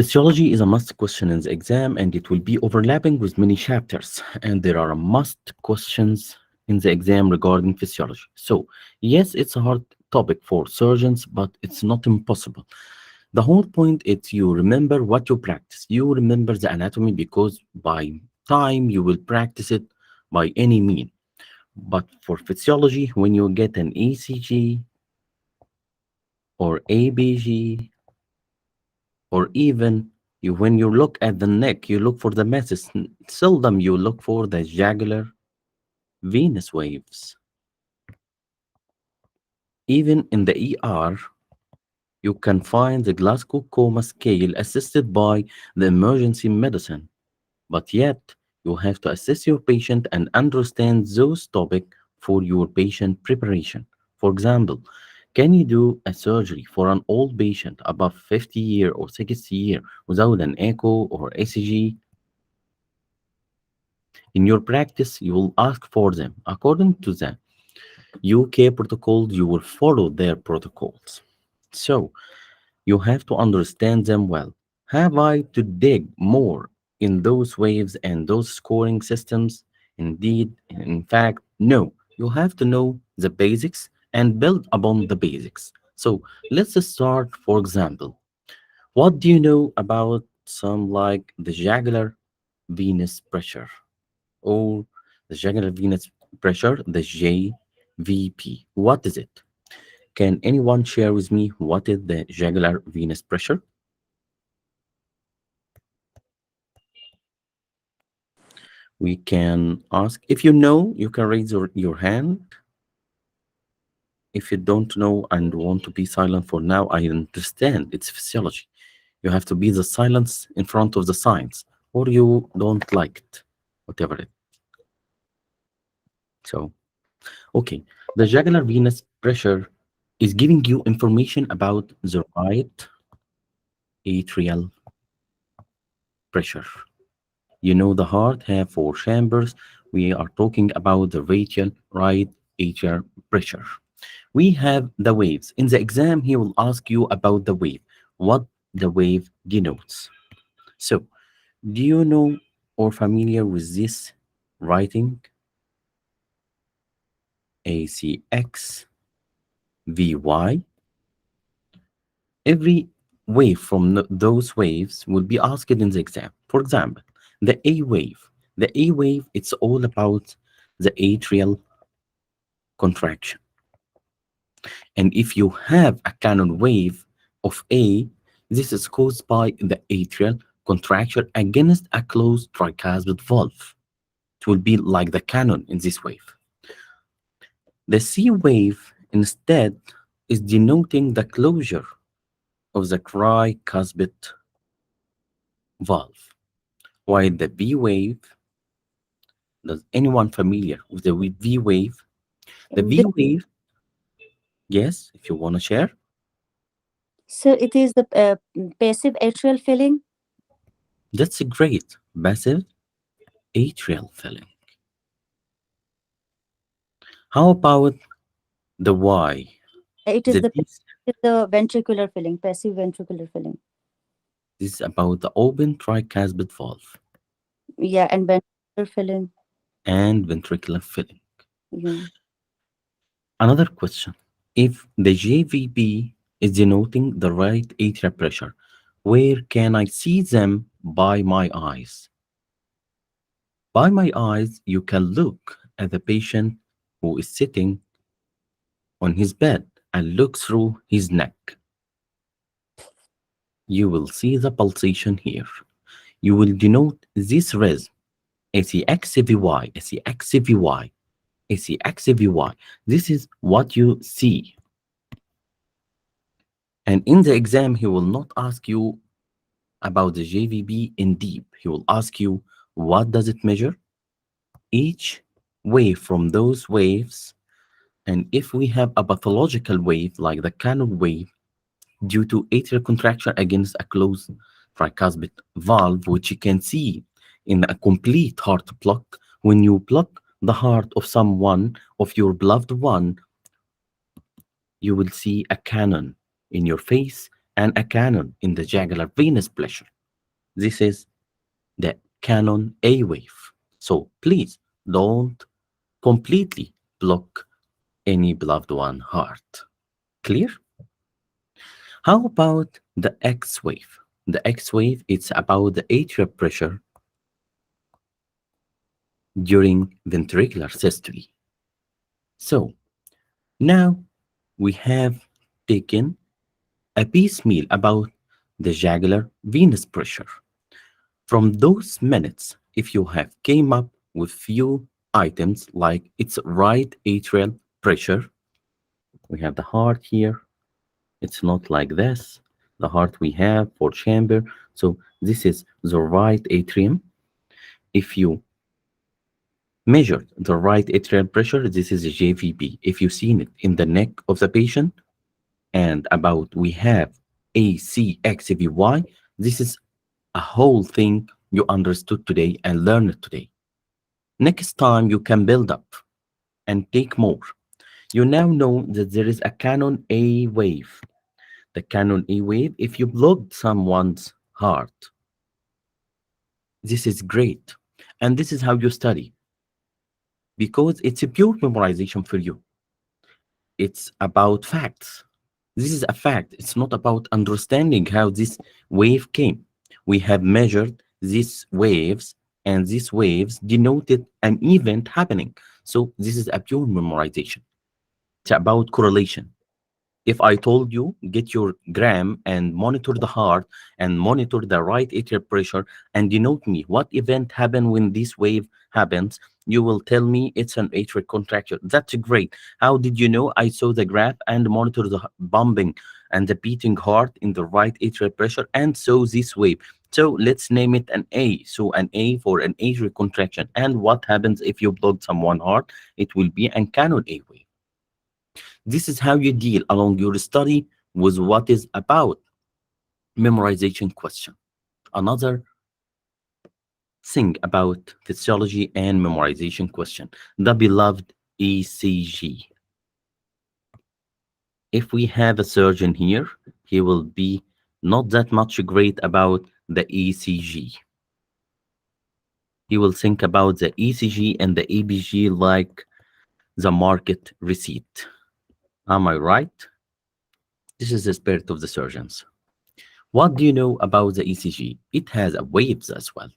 Physiology is a must question in the exam and it will be overlapping with many chapters. And there are must questions in the exam regarding physiology. So, yes, it's a hard topic for surgeons, but it's not impossible. The whole point is you remember what you practice. You remember the anatomy because by time you will practice it by any mean. But for physiology, when you get an ECG or ABG or even when you look at the neck, you look for the masses. Seldom you look for the jugular venous waves. Even in the ER, you can find the Glasgow Coma Scale assisted by the emergency medicine. But yet, you have to assess your patient and understand those topics for your patient preparation. For example, can you do a surgery for an old patient above 50 year or 60 year without an echo or ECG? In your practice, you will ask for them. According to the UK protocols, you will follow their protocols. So, you have to understand them well. Have I to dig more in those waves and those scoring systems? Indeed, in fact, no. You have to know the basics and build upon the basics. So let's start, for example. What do you know about some like the jugular venous pressure or the jugular venous pressure, the JVP? What is it? Can anyone share with me what is the jugular venous pressure? We can ask. If you know, you can raise your hand. If you don't know and want to be silent for now, I understand. It's physiology. You have to be the silence in front of the science, or you don't like it, whatever it. So, okay. The jugular venous pressure is giving you information about the right atrial pressure. You know, the heart have four chambers. We are talking about the radial right atrial pressure. We have the waves. In the exam, he will ask you about the wave, what the wave denotes. So, do you know or familiar with this writing? ACX VY. Every wave from those waves will be asked in the exam. For example, the A wave. The A wave, it's all about the atrial contraction. And if you have a cannon wave of A, this is caused by the atrial contraction against a closed tricuspid valve. It will be like the cannon in this wave. The C wave instead is denoting the closure of the tricuspid valve, while the V wave, does anyone familiar with the V wave? The V The- wave, yes, if you want to share, So it is the passive atrial filling. that's a great passive atrial filling. How about the Y? It is The the this ventricular filling, passive ventricular filling. this is about the open tricuspid valve Yeah, and ventricular filling. and ventricular filling. Yeah. Another question. If the JVP is denoting the right atrial pressure, where can I see them by my eyes? By my eyes, you can look at the patient who is sitting on his bed and look through his neck. You will see the pulsation here. You will denote this rhythm ACXVY, ACXVY, ACXVY. This is what you see. And in the exam, he will not ask you about the JVB in deep. He will ask you, what does it measure? Each wave from those waves, and if we have a pathological wave like the Cannon wave due to atrial contraction against a closed tricuspid valve, which you can see in a complete heart block, when you block the heart of someone, of your beloved one, you will see a cannon in your face and a cannon in the jugular venous pressure. This is the canon A wave. So please don't completely block any beloved one heart. Clear? How about the X wave? The X wave, it's about the atrial pressure during ventricular systole. So now we have taken a piecemeal about the jugular venous pressure. From those minutes, if you have came up with few items like its right atrial pressure, we have the heart here. It's not like this. The heart we have for chamber. So this is the right atrium. If you measure the right atrial pressure, this is a JVP. If you've seen it in the neck of the patient, and about we have ACXVY, this is a whole thing you understood today and learned today. Next time you can build up and take more. You now know that there is a canon A wave. The canon A wave, if you blocked someone's heart, this is great. And this is how you study because it's a pure memorization for you. It's about facts. This is a fact. It's not about understanding how this wave came. We have measured these waves, and these waves denoted an event happening. So this is a pure memorization. It's about correlation. If I told you, get your gram and monitor the heart and monitor the right atrial pressure and denote me what event happened when this wave happens, you will tell me it's an atrial contraction. That's great. How did you know? I saw the graph and monitor the bumping and the beating heart in the right atrial pressure and saw this wave. So let's name it an A. So an A for an atrial contraction. And what happens if you block someone's heart? It will be an canon A wave. This is how you deal along your study with what is about memorization question. Another thing about physiology and memorization question, the beloved ECG. If we have a surgeon here, he will be not that much great about the ECG. He will think about the ECG and the EBG like the market receipt. Am I right? This is the spirit of the surgeons. What do you know about the ECG? It has waves as well.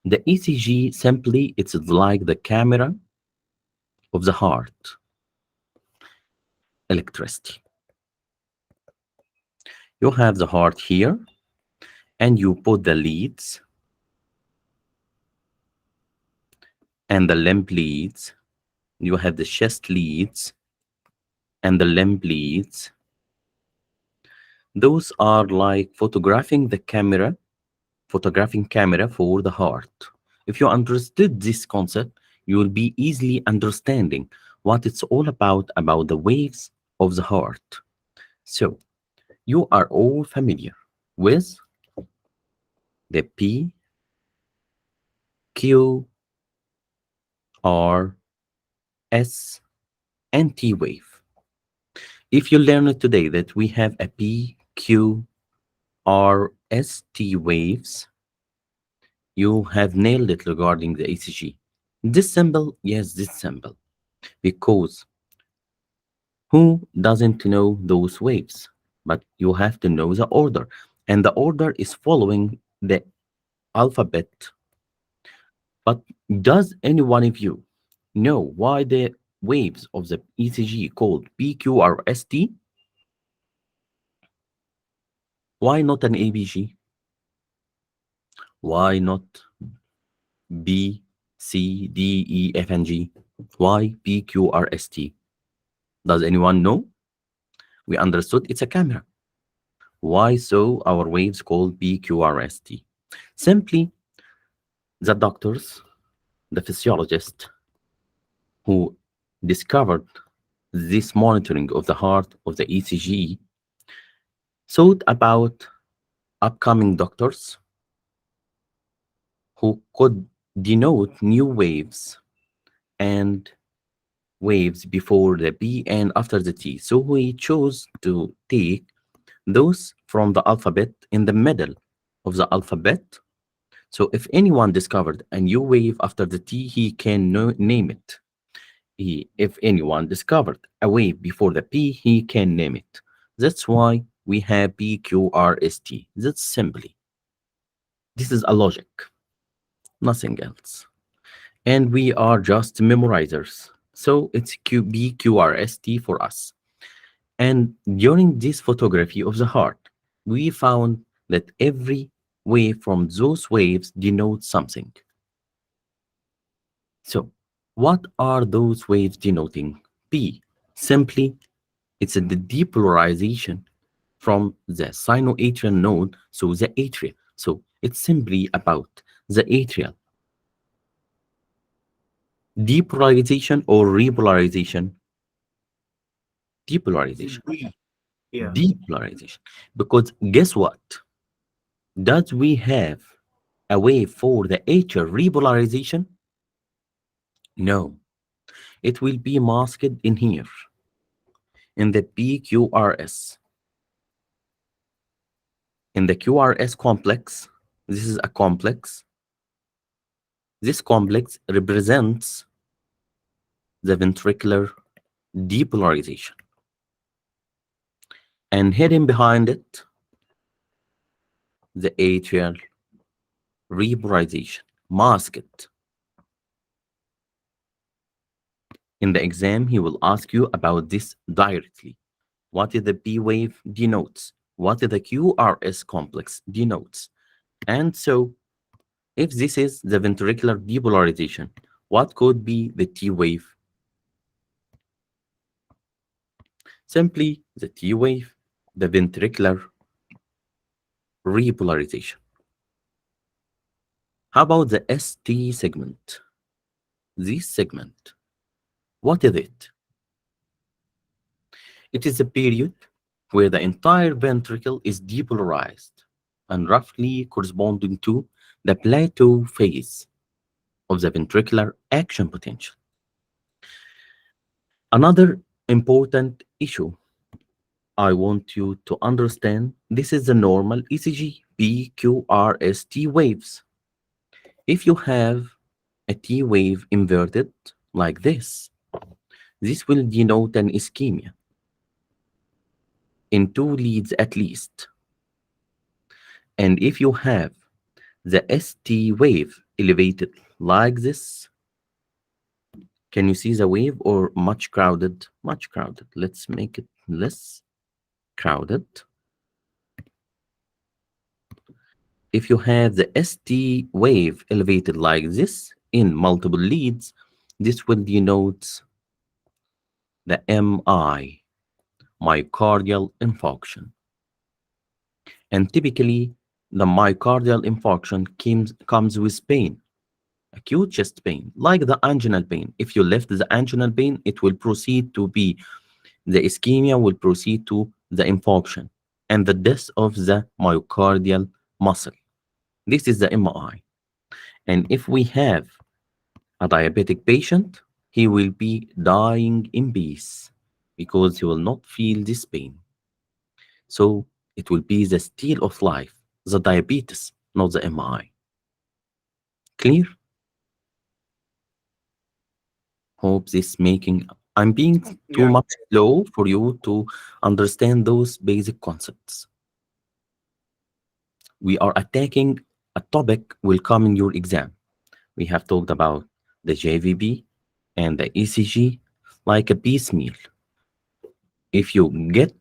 The ECG simply it's like the camera of the heart, electricity. You have the heart here and you put the leads and the limb leads. You have the chest leads and the limb leads. Those are like photographing camera for the heart. If you understood this concept, you will be easily understanding what it's all about the waves of the heart. So you are all familiar with the P, Q, R, S, and T wave. If you learned today that we have a P, Q, R, S, T waves, you have nailed it regarding the ECG. This symbol, yes, this symbol, because who doesn't know those waves? But you have to know the order, and the order is following the alphabet. But does any one of you know why the waves of the ECG called PQRST? Why not an ABG? Why not B, C, D, E, F, and G? Why PQRST? Does anyone know? We understood it's a camera. Why so our waves called PQRST? Simply, the doctors, the physiologists who discovered this monitoring of the heart of the ECG thought about upcoming doctors who could denote new waves and waves before the B and after the T. So we chose to take those from the alphabet in the middle of the alphabet. So if anyone discovered a new wave after the T, he can name it. If anyone discovered a wave before the P, he can name it. That's why we have PQRST. That's simply. This is a logic, nothing else. And we are just memorizers. So it's BQRST for us. And during this photography of the heart, we found that every wave from those waves denotes something. So, what are those waves denoting? P. Simply, it's the depolarization from the sinoatrial node to the atria. So, it's simply about the atrial depolarization or repolarization. Depolarization. Yeah. Depolarization. Because guess what? Does we have a way for the atrial repolarization? No. It will be masked in here, in the PQRS. In the QRS complex, this is a complex. This complex represents the ventricular depolarization. And hidden behind it, the atrial repolarization, masked. In the exam, he will ask you about this directly. What is the P wave denotes? What is the QRS complex denotes? And so, if this is the ventricular depolarization, what could be the T wave? Simply the T wave, the ventricular repolarization. How about the ST segment? This segment, what is it? It is a period where the entire ventricle is depolarized and roughly corresponding to the plateau phase of the ventricular action potential. Another important issue I want you to understand, this is the normal ECG PQRST waves. If you have a T wave inverted like this will denote an ischemia in two leads at least. And if you have the ST wave elevated like this, can you see the wave or much crowded? Much crowded. Let's make it less crowded. If you have the ST wave elevated like this in multiple leads, this will denote the MI, myocardial infarction. And typically, the myocardial infarction comes with pain, acute chest pain, like the anginal pain. If you lift the anginal pain, it will proceed to be, the ischemia will proceed to the infarction and the death of the myocardial muscle. This is the MI. And if we have a diabetic patient, he will be dying in peace because he will not feel this pain. So it will be the steal of life, the diabetes, not the MI. Clear? Hope this making. I'm being too Yeah. much slow for you to understand those basic concepts. We are attacking a topic will come in your exam. We have talked about the JVP and the ECG like a piecemeal. If you get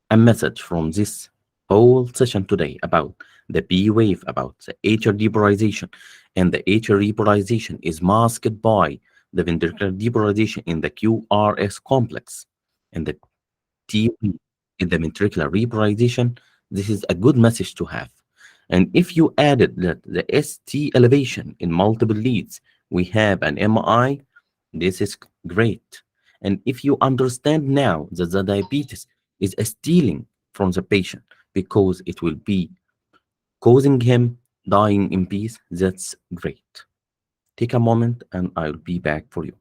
a message from this whole session today about the P wave, about the atrial depolarization, and the atrial repolarization is masked by the ventricular depolarization in the QRS complex, and the T in the ventricular repolarization, this is a good message to have. And if you added that the ST elevation in multiple leads, we have an MI, this is great. And if you understand now that the diabetes is stealing from the patient because it will be causing him dying in peace, that's great. Take a moment and I'll be back for you.